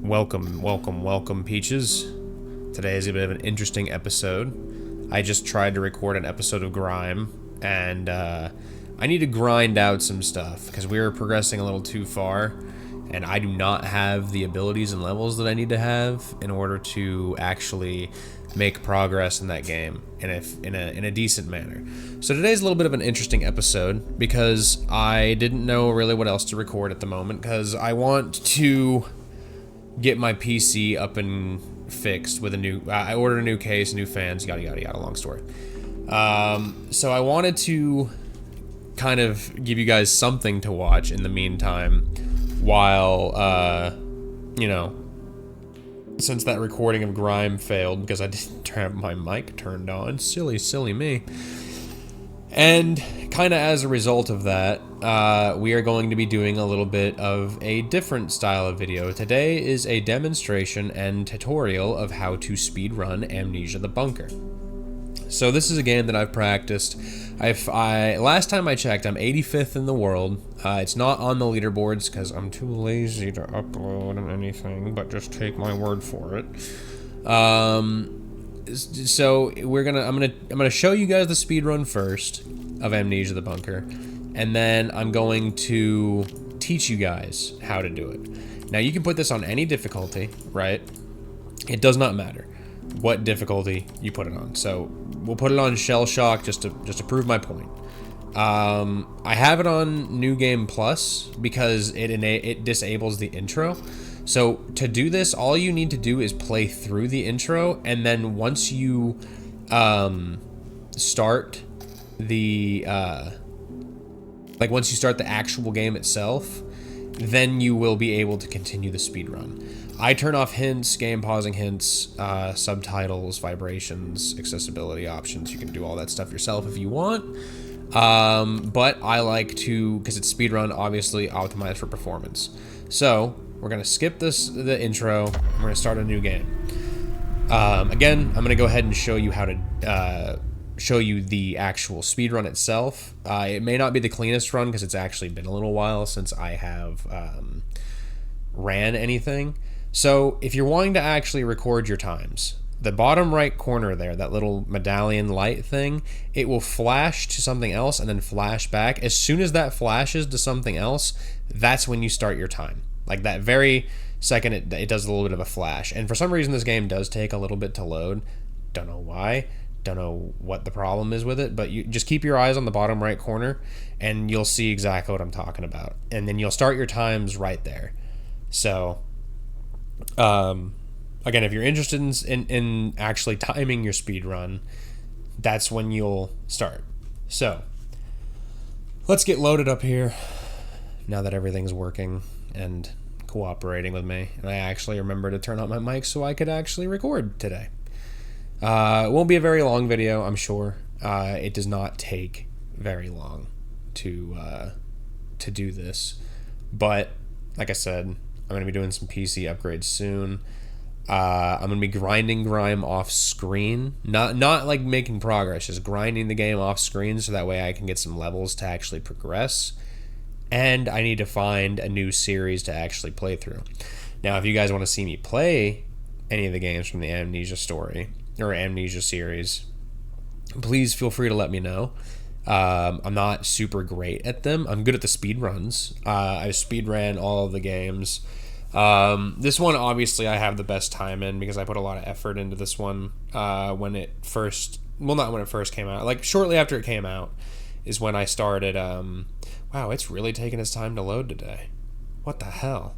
Welcome, Peaches. Today is a bit of an interesting episode. I just tried to record an episode of Grime, and I need to grind out some stuff, because we are progressing a little too far, and I do not have the abilities and levels that I need to have in order to actually make progress in that game in a decent manner. So today's a little bit of an interesting episode, because I didn't know really what else to record at the moment, because I want to get my PC up and fixed with a new, I ordered a new case, new fans, yada yada yada, long story. So I wanted to kind of give you guys something to watch in the meantime, while, you know, since that recording of Grime failed because I didn't have my mic turned on. Silly me. And kind of as a result of that, we are going to be doing a little bit of a different style of video. Today is a demonstration and tutorial of how to speedrun Amnesia the Bunker. So this is a game that I've practiced. Last time I checked, I'm 85th in the world. It's not on the leaderboards because I'm too lazy to upload anything, but just take my word for it. So I'm gonna show you guys the speedrun first of Amnesia the Bunker, and then I'm going to teach you guys how to do it. Now you can put this on any difficulty, right? It does not matter what difficulty you put it on. So we'll put it on Shell Shock just to prove my point. I have it on New Game Plus because it disables the intro. So to do this, all you need to do is play through the intro, and then once you start the once you start the actual game itself, then you will be able to continue the speedrun. I turn off hints, game pausing hints, subtitles, vibrations, accessibility options. You can do all that stuff yourself if you want. But I like to, because it's speedrun, obviously optimized for performance. So we're gonna skip the intro, and we're gonna start a new game. Again, I'm gonna go ahead and show you how to show you the actual speedrun itself. It may not be the cleanest run because it's actually been a little while since I have ran anything. So if you're wanting to actually record your times, the bottom right corner there, that little medallion light thing, it will flash to something else and then flash back. As soon as that flashes to something else, that's when you start your time. Like that very second it does a little bit of a flash. And for some reason this game does take a little bit to load. Don't know why. Don't know what the problem is with it, but you just keep your eyes on the bottom right corner and you'll see exactly what I'm talking about. And then you'll start your times right there. So again, if you're interested in actually timing your speed run, that's when you'll start. So let's get loaded up here now that everything's working and cooperating with me, and I actually remember to turn on my mic so I could actually record today. It won't be a very long video, I'm sure. It does not take very long to do this, but like I said, I'm going to be doing some PC upgrades soon. I'm going to be grinding Grime off screen. Not like making progress, just grinding the game off screen so that way I can get some levels to actually progress. And I need to find a new series to actually play through. Now, if you guys want to see me play any of the games from the Amnesia story or Amnesia series, please feel free to let me know. I'm not super great at them. I'm good at the speed runs. I speedran all of the games. This one, obviously, I have the best time in because I put a lot of effort into this one when it first... Well, not when it first came out. Like, shortly after it came out is when I started... Wow, it's really taking its time to load today. What the hell?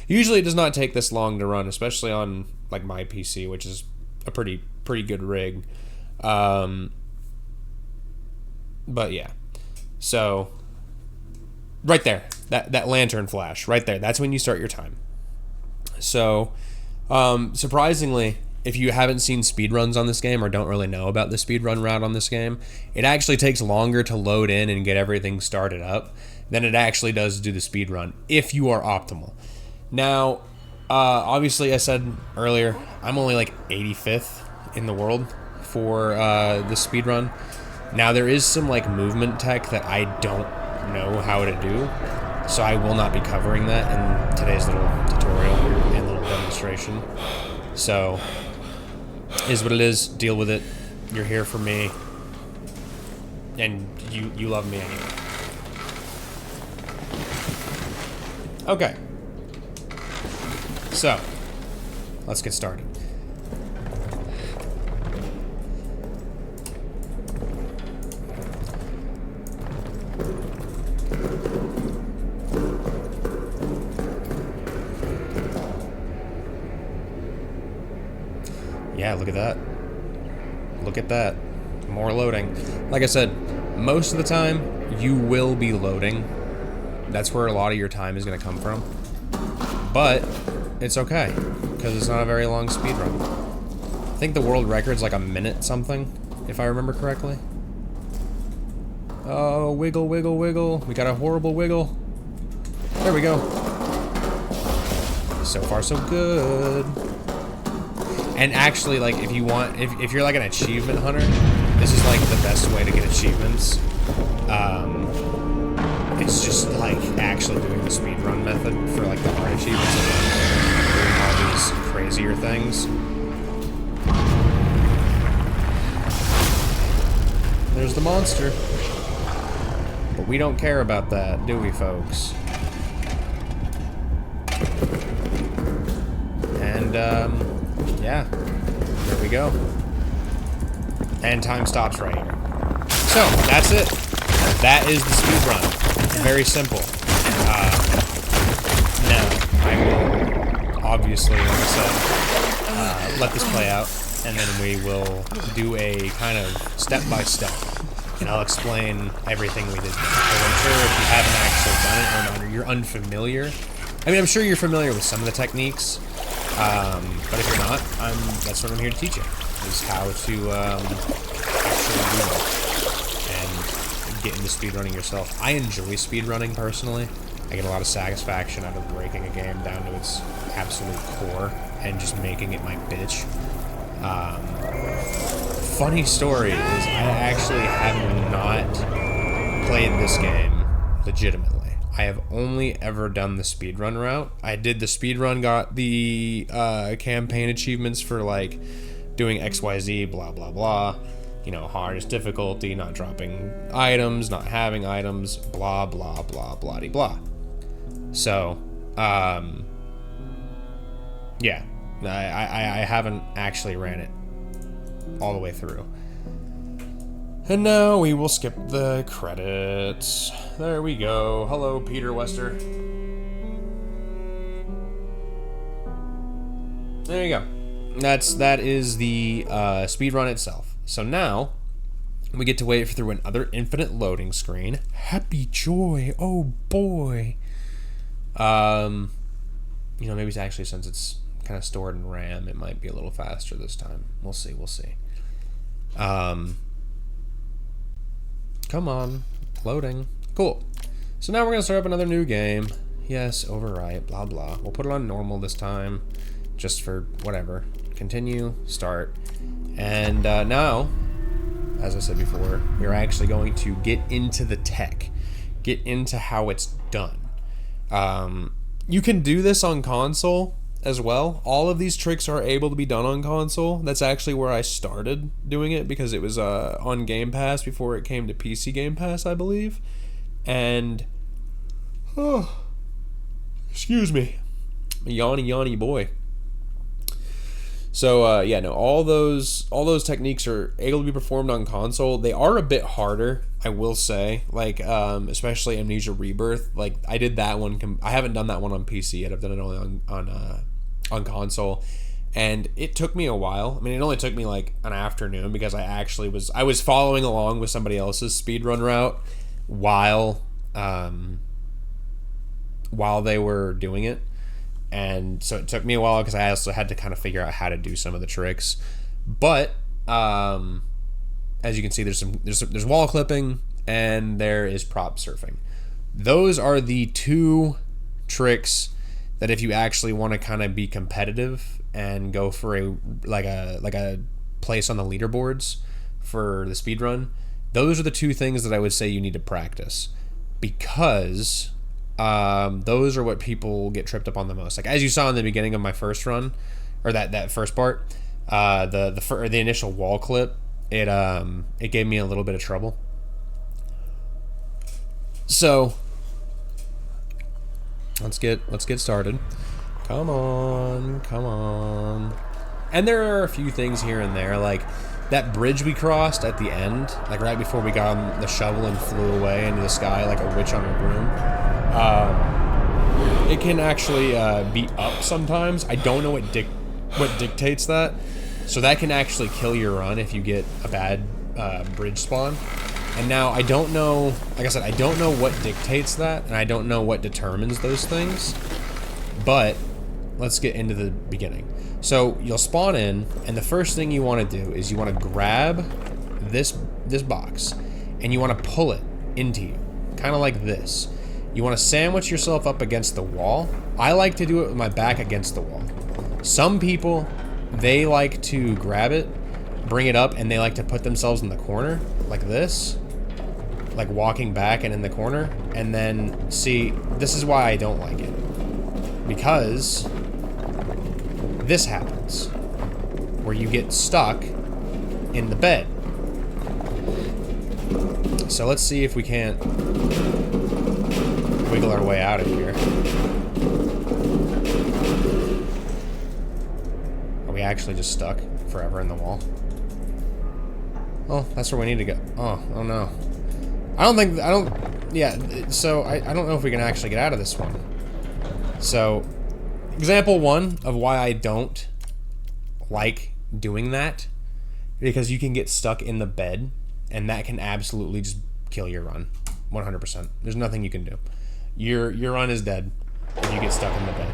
Usually it does not take this long to run, especially on, like, my PC, which is a pretty good rig. But yeah. So, right there. That lantern flash, right there. That's when you start your time. So, surprisingly, if you haven't seen speedruns on this game or don't really know about the speedrun route on this game, it actually takes longer to load in and get everything started up than it actually does to do the speedrun, if you are optimal. Now, obviously, I said earlier, I'm only like 85th in the world for the speedrun. Now, there is some like movement tech that I don't know how to do, so I will not be covering that in today's little tutorial and little demonstration. frustration. So, is what it is. Deal with it. You're here for me. And you love me anyway. Okay. So, let's get started. Yeah, look at that. Look at that. More loading. Like I said, most of the time, you will be loading. That's where a lot of your time is going to come from. But it's okay, because it's not a very long speedrun. I think the world record's like a minute something, if I remember correctly. Oh, wiggle, wiggle, wiggle. We got a horrible wiggle. There we go. So far, so good. And actually, like, if you want, if you're like an achievement hunter, this is like the best way to get achievements. It's just like actually doing the speedrun method for like the hard achievements and doing all these crazier things. There's the monster. But we don't care about that, do we, folks? And, yeah, there we go. And time stops right here. So, that's it. That is the speedrun. Very simple. Now, I will, obviously, like I said, let this play out, and then we will do a kind of step-by-step, and I'll explain everything we did there. Because I'm sure if you haven't actually done it or you're unfamiliar, I mean, I'm sure you're familiar with some of the techniques, but if you're not, that's what I'm here to teach you, is how to actually do it and get into speedrunning yourself. I enjoy speedrunning personally. I get a lot of satisfaction out of breaking a game down to its absolute core and just making it my bitch. Funny story is I actually have not played this game legitimately. I have only ever done the speedrun route. I did the speedrun, got the campaign achievements for like doing XYZ, blah, blah, blah. You know, hardest difficulty, not dropping items, not having items, blah, blah, blah, blah, blah. So, yeah, I haven't actually ran it all the way through. And now we will skip the credits. There we go. Hello, Peter Wester. There you go. That is the speedrun itself. So now we get to wait through another infinite loading screen. Happy joy! Oh boy. You know, maybe it's actually, since it's kind of stored in RAM, it might be a little faster this time. We'll see. We'll see. Come on, loading. Cool. So now we're gonna start up another new game. Yes, overwrite, blah blah. We'll put it on normal this time, just for whatever. Continue, start. And now, as I said before, we're actually going to get into the tech. Get into how it's done. You can do this on console as well. All of these tricks are able to be done on console. That's actually where I started doing it, because it was on Game Pass before it came to PC Game Pass, I believe. And, oh, excuse me, yawny boy. So yeah, no, all those techniques are able to be performed on console. They are a bit harder, I will say. Like especially Amnesia Rebirth. Like I did that one. I haven't done that one on PC yet. I've done it only on console, and it took me a while. I mean, it only took me like an afternoon, because I was following along with somebody else's speedrun route while they were doing it. And so it took me a while, because I also had to kind of figure out how to do some of the tricks. But as you can see, there's wall clipping and there is prop surfing. Those are the two tricks that, if you actually want to kind of be competitive and go for a place on the leaderboards for the speedrun, those are the two things that I would say you need to practice. Because those are what people get tripped up on the most. Like as you saw in the beginning of my first run, or that first part, the initial wall clip, it gave me a little bit of trouble. So let's get started. Come on. And there are a few things here and there, like that bridge we crossed at the end, like right before we got on the shovel and flew away into the sky like a witch on her broom. It can actually be up sometimes. I don't know what dictates that. So that can actually kill your run if you get a bad bridge spawn. And now I don't know, like I said, I don't know what dictates that, and I don't know what determines those things. But let's get into the beginning. So you'll spawn in, and the first thing you want to do is you want to grab this box, and you want to pull it into you, kind of like this. You want to sandwich yourself up against the wall. I like to do it with my back against the wall. Some people, they like to grab it, bring it up, and they like to put themselves in the corner, like this. Like walking back and in the corner. And then, see, this is why I don't like it. Because this happens. Where you get stuck in the bed. So let's see if we can't wiggle our way out of here. Are we actually just stuck forever in the wall? Oh, that's where we need to go. Oh no. So I don't know if we can actually get out of this one. So, example one of why I don't like doing that, because you can get stuck in the bed, and that can absolutely just kill your run, 100%. There's nothing you can do. Your run is dead if you get stuck in the bed.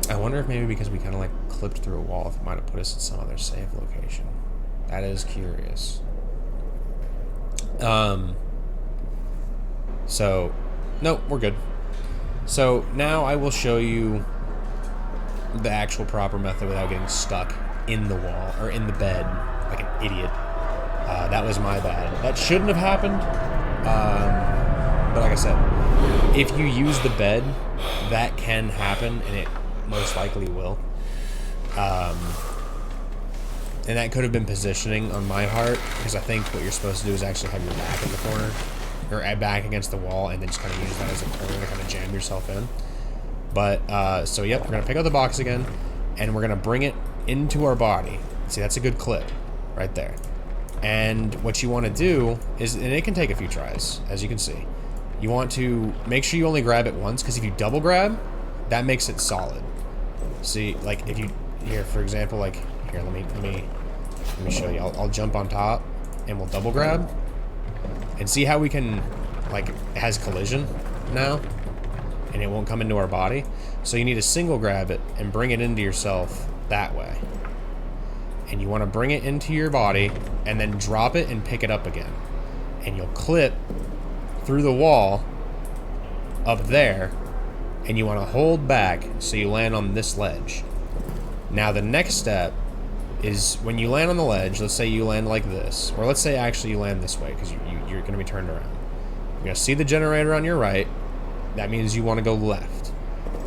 I wonder if maybe because we kind of like clipped through a wall, if it might have put us at some other save location. That is curious. So, no, we're good. So now I will show you the actual proper method without getting stuck in the wall or in the bed like an idiot. That was my bad. That shouldn't have happened. But like I said, if you use the bed, that can happen, and it most likely will. And that could have been positioning on my part, because I think what you're supposed to do is actually have your back in the corner, or back against the wall, and then just kind of use that as a corner to kind of jam yourself in. But, so yep, we're going to pick up the box again, and we're going to bring it into our body. See, that's a good clip right there. And what you want to do is, and it can take a few tries, as you can see, you want to make sure you only grab it once, because if you double grab, that makes it solid. See, like if you, here for example, like here, let me show you. I'll jump on top and we'll double grab, and see how we can, like, it has collision now and it won't come into our body. So you need to single grab it and bring it into yourself that way. And you want to bring it into your body and then drop it and pick it up again. And you'll clip through the wall up there, and you want to hold back so you land on this ledge. Now the next step is when you land on the ledge, let's say you land like this, or let's say actually you land this way because you're going to be turned around. You're going to see the generator on your right. That means you want to go left.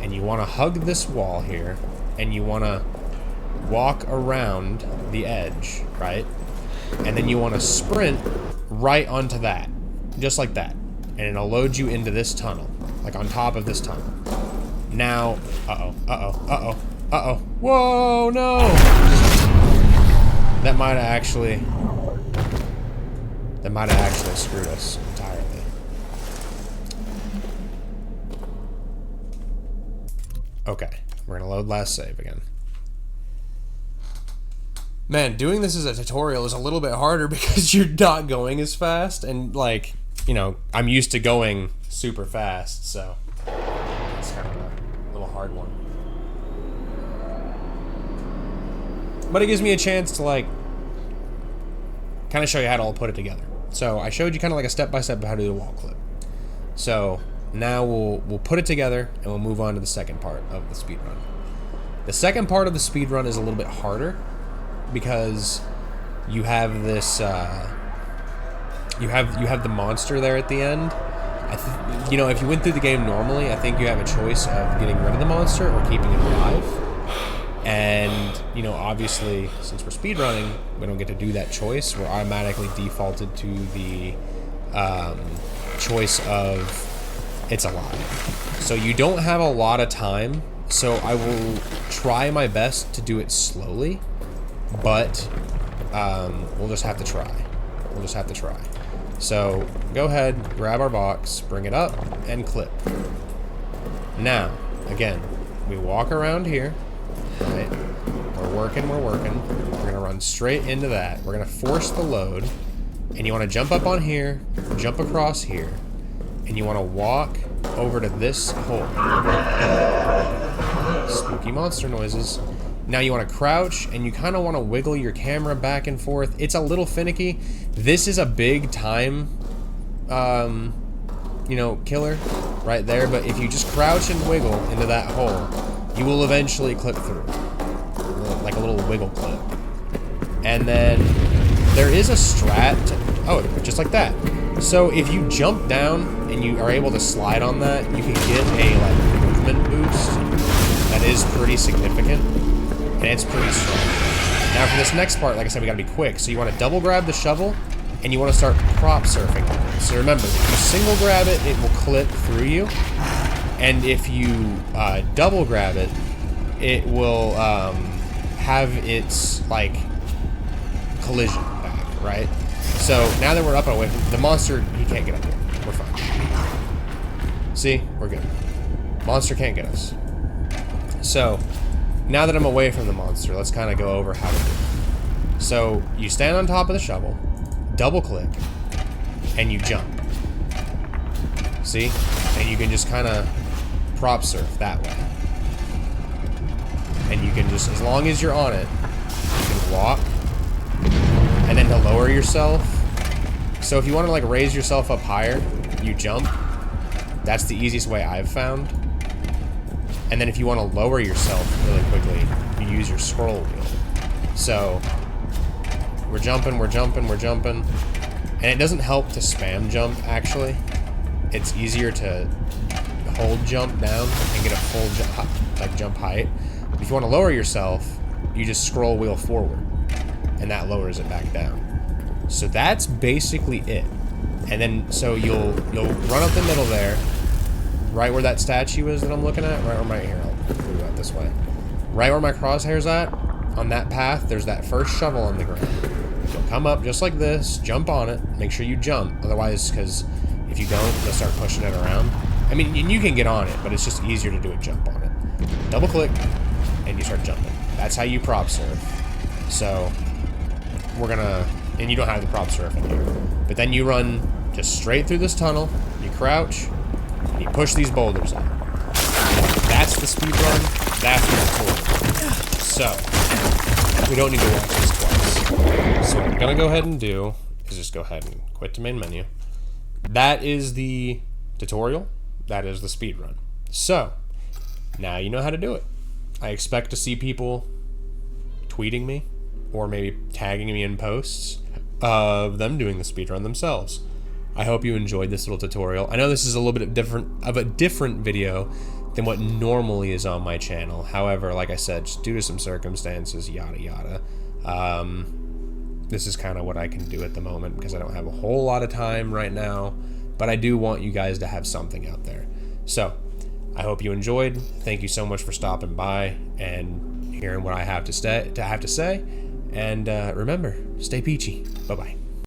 And you want to hug this wall here, and you want to walk around the edge, right? And then you want to sprint right onto that, just like that. And it'll load you into this tunnel, like on top of this tunnel. Now, whoa, no! That might have actually screwed us entirely. Okay, we're gonna load last save again. Man, doing this as a tutorial is a little bit harder because you're not going as fast, and like, you know, I'm used to going super fast, so it's kind of a little hard one. But it gives me a chance to like kind of show you how to all put it together. So I showed you kind of like a step-by-step of how to do a wall clip. So now we'll put it together and we'll move on to the second part of the speed run. The second part of the speed run is a little bit harder because you have this you have the monster there at the end. You know, if you went through the game normally, I think you have a choice of getting rid of the monster or keeping it alive. And, you know, obviously, since we're speedrunning, we don't get to do that choice. We're automatically defaulted to the choice of it's alive. So you don't have a lot of time, so I will try my best to do it slowly, but we'll just have to try. We'll just have to try. So go ahead, grab our box, bring it up, and clip. Now, again, we walk around here, right? We're working. We're gonna run straight into that. We're gonna force the load, and you wanna jump up on here, jump across here, and you wanna walk over to this hole. Spooky monster noises. Now you want to crouch, and you kind of want to wiggle your camera back and forth. It's a little finicky. This is a big time, you know, killer right there. But if you just crouch and wiggle into that hole, you will eventually clip through, like a little wiggle clip. And then there is a strat to, just like that. So if you jump down and you are able to slide on that, you can get a like movement boost that is pretty significant. And it's pretty strong. Now for this next part, like I said, we gotta be quick. So you wanna double grab the shovel, and you wanna start prop surfing on it. So remember, if you single grab it, it will clip through you. And if you double grab it, it will have its, like, collision back, right? So now that we're up and away from the monster, he can't get up here. We're fine. See? We're good. Monster can't get us. So now that I'm away from the monster, let's kind of go over how to do it. So you stand on top of the shovel, double click, and you jump. See? And you can just kind of prop surf that way. And you can just, as long as you're on it, you can walk. And then to lower yourself. So if you want to like raise yourself up higher, you jump. That's the easiest way I've found. And then if you want to lower yourself really quickly, you use your scroll wheel. So we're jumping. And it doesn't help to spam jump, actually. It's easier to hold jump down and get a full jump height. If you want to lower yourself, you just scroll wheel forward, and that lowers it back down. So that's basically it. And then, so you'll run up the middle there, right where that statue is that I'm looking at, right where here, I'll move out this way. Right where my crosshair's at, on that path, there's that first shovel on the ground. You'll come up just like this, jump on it, make sure you jump, otherwise, because if you don't, they'll start pushing it around. I mean, you can get on it, but it's just easier to do a jump on it. Double click, and you start jumping. That's how you prop surf. So, we're gonna, and you don't have the prop surf in here, but then you run just straight through this tunnel, you crouch, and you push these boulders out. That's the speed run. That's the tutorial. So, we don't need to watch this twice. So what I'm gonna go ahead and do is just go ahead and quit to main menu. That is the tutorial. That is the speed run. So, now you know how to do it. I expect to see people tweeting me or maybe tagging me in posts of them doing the speed run themselves. I hope you enjoyed this little tutorial. I know this is a little bit of a different video than what normally is on my channel. However, like I said, just due to some circumstances, yada yada, this is kind of what I can do at the moment because I don't have a whole lot of time right now, but I do want you guys to have something out there. So, I hope you enjoyed. Thank you so much for stopping by and hearing what I have to say. And remember, stay peachy. Bye-bye.